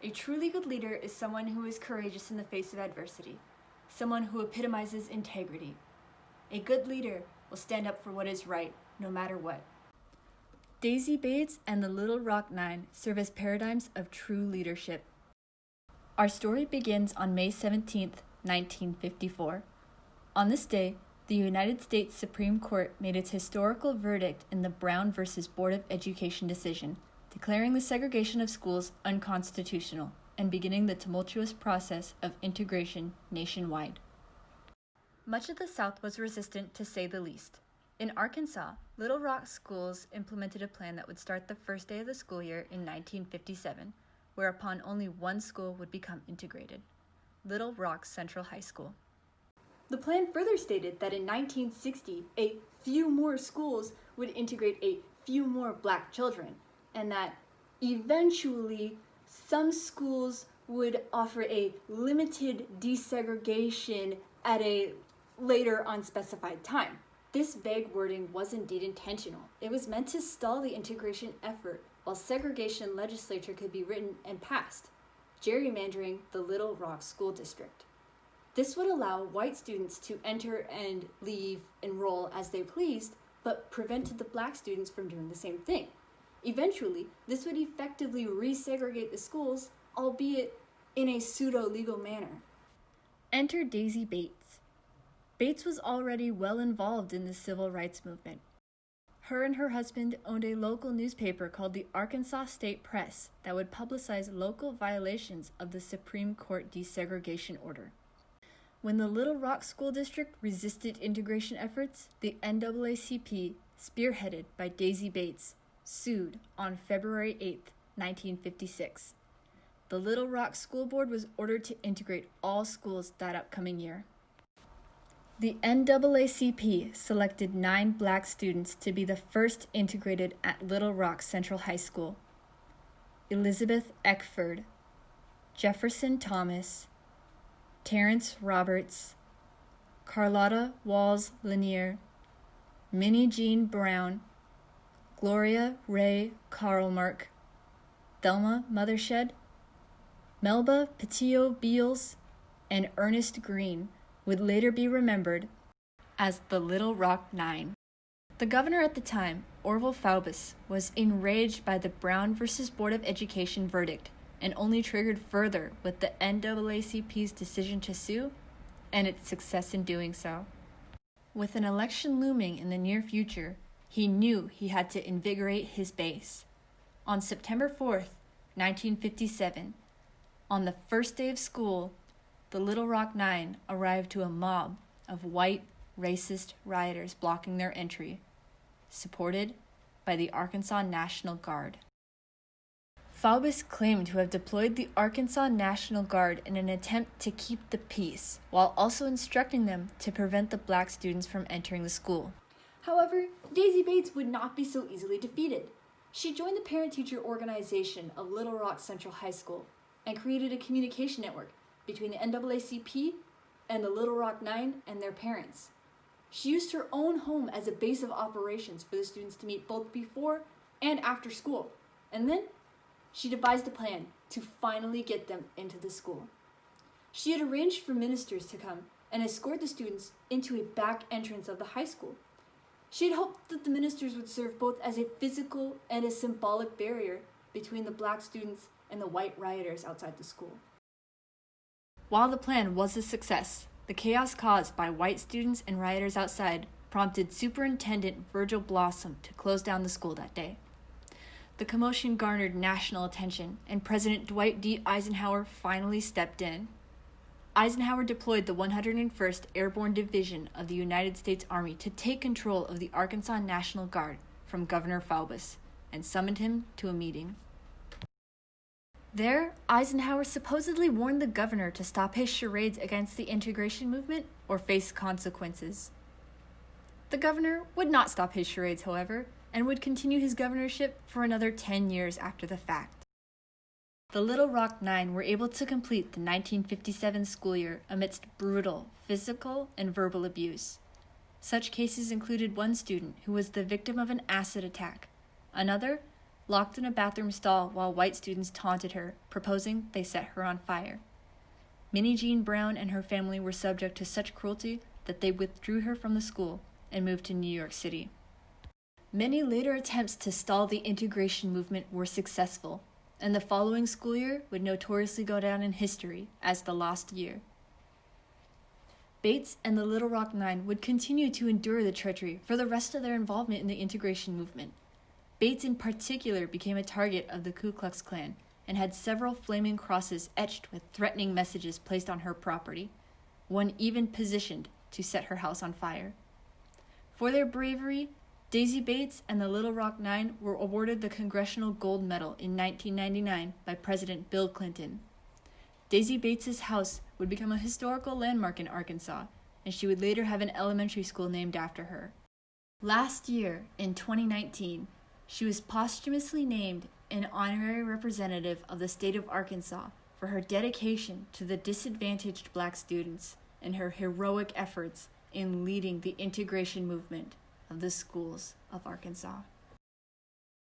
A truly good leader is someone who is courageous in the face of adversity, someone who epitomizes integrity. A good leader will stand up for what is right, no matter what. Daisy Bates and the Little Rock Nine serve as paradigms of true leadership. Our story begins on May 17, 1954. On this day, the United States Supreme Court made its historical verdict in the Brown v. Board of Education decision, declaring the segregation of schools unconstitutional and beginning the tumultuous process of integration nationwide. Much of the South was resistant, to say the least. In Arkansas, Little Rock schools implemented a plan that would start the first day of the school year in 1957, whereupon only one school would become integrated: Little Rock Central High School. The plan further stated that in 1960, a few more schools would integrate a few more black children, and that eventually some schools would offer a limited desegregation at a later unspecified time. This vague wording was indeed intentional. It was meant to stall the integration effort while segregation legislature could be written and passed, gerrymandering the Little Rock School District. This would allow white students to enter and leave, enroll as they pleased, but prevented the black students from doing the same thing. Eventually, this would effectively resegregate the schools, albeit in a pseudo-legal manner. Enter Daisy Bates. Bates was already well involved in the civil rights movement. Her and her husband owned a local newspaper called the Arkansas State Press that would publicize local violations of the Supreme Court desegregation order. When the Little Rock School District resisted integration efforts, the NAACP, spearheaded by Daisy Bates, sued on February 8, 1956. The Little Rock School Board was ordered to integrate all schools that upcoming year. The NAACP selected 9 black students to be the first integrated at Little Rock Central High School: Elizabeth Eckford, Jefferson Thomas, Terrence Roberts, Carlotta Walls Lanier, Minnie Jean Brown, Gloria Ray Carlmark, Thelma Mothershed, Melba Petillo Beals, and Ernest Green would later be remembered as the Little Rock Nine. The governor at the time, Orville Faubus, was enraged by the Brown v. Board of Education verdict and only triggered further with the NAACP's decision to sue and its success in doing so. With an election looming in the near future, he knew he had to invigorate his base. On September 4th, 1957, on the first day of school, the Little Rock Nine arrived to a mob of white, racist rioters blocking their entry, supported by the Arkansas National Guard. Faubus claimed to have deployed the Arkansas National Guard in an attempt to keep the peace, while also instructing them to prevent the black students from entering the school. However, Daisy Bates would not be so easily defeated. She joined the parent-teacher organization of Little Rock Central High School and created a communication network between the NAACP and the Little Rock Nine and their parents. She used her own home as a base of operations for the students to meet both before and after school, and then she devised a plan to finally get them into the school. She had arranged for ministers to come and escort the students into a back entrance of the high school. She had hoped that the ministers would serve both as a physical and a symbolic barrier between the black students and the white rioters outside the school. While the plan was a success, the chaos caused by white students and rioters outside prompted Superintendent Virgil Blossom to close down the school that day. The commotion garnered national attention, and President Dwight D. Eisenhower finally stepped in. Eisenhower deployed the 101st Airborne Division of the United States Army to take control of the Arkansas National Guard from Governor Faubus and summoned him to a meeting. There, Eisenhower supposedly warned the governor to stop his charades against the integration movement or face consequences. The governor would not stop his charades, however, and would continue his governorship for another 10 years after the fact. The Little Rock Nine were able to complete the 1957 school year amidst brutal physical and verbal abuse. Such cases included one student who was the victim of an acid attack, another locked in a bathroom stall while white students taunted her, proposing they set her on fire. Minnie Jean Brown and her family were subject to such cruelty that they withdrew her from the school and moved to New York City. Many later attempts to stall the integration movement were successful, and the following school year would notoriously go down in history as the lost year. Bates and the Little Rock Nine would continue to endure the treachery for the rest of their involvement in the integration movement. Bates in particular became a target of the Ku Klux Klan and had several flaming crosses etched with threatening messages placed on her property, one even positioned to set her house on fire. For their bravery, Daisy Bates and the Little Rock Nine were awarded the Congressional Gold Medal in 1999 by President Bill Clinton. Daisy Bates's house would become a historical landmark in Arkansas, and she would later have an elementary school named after her. Last year, in 2019, she was posthumously named an honorary representative of the state of Arkansas for her dedication to the disadvantaged Black students and her heroic efforts in leading the integration movement of the schools of Arkansas.